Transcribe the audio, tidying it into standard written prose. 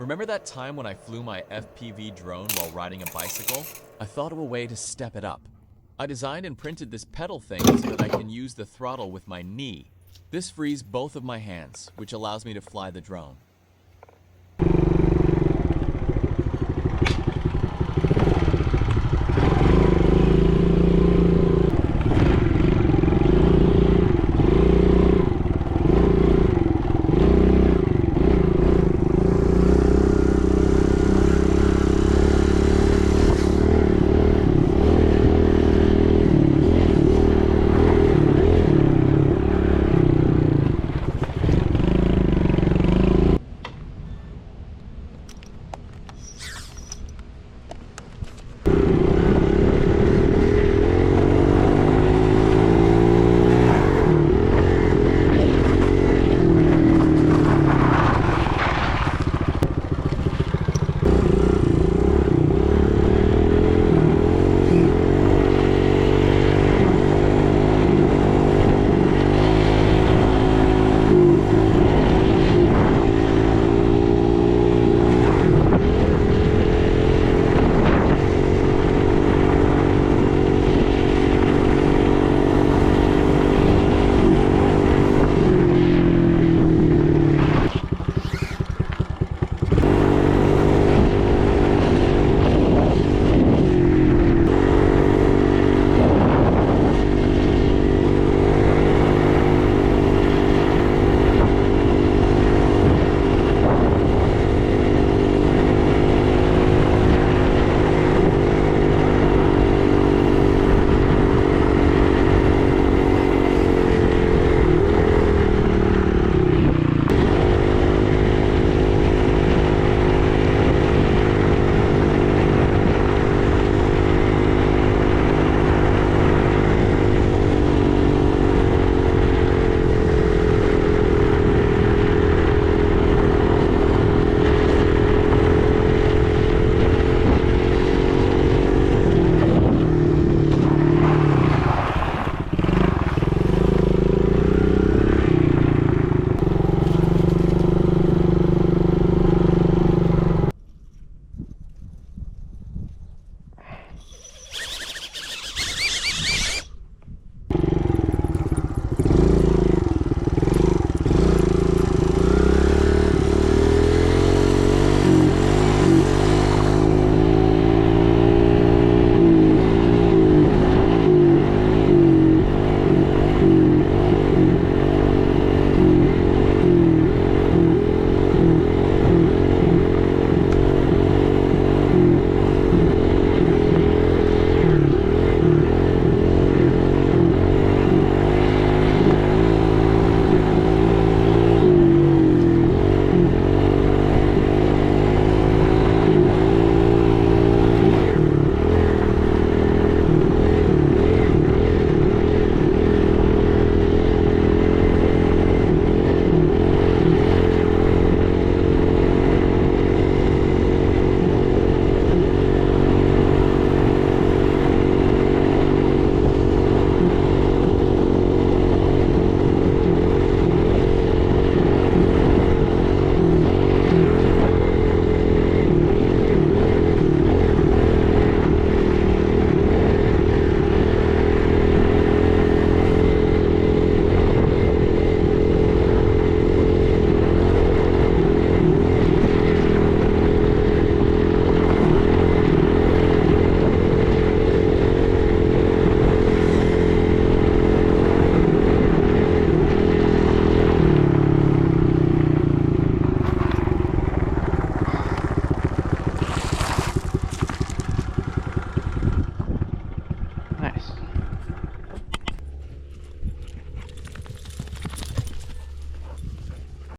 Remember that time when I flew my FPV drone while riding a bicycle? I thought of a way to step it up. I designed and printed this pedal thing so that I can use the throttle with my knee. This frees both of my hands, which allows me to fly the drone.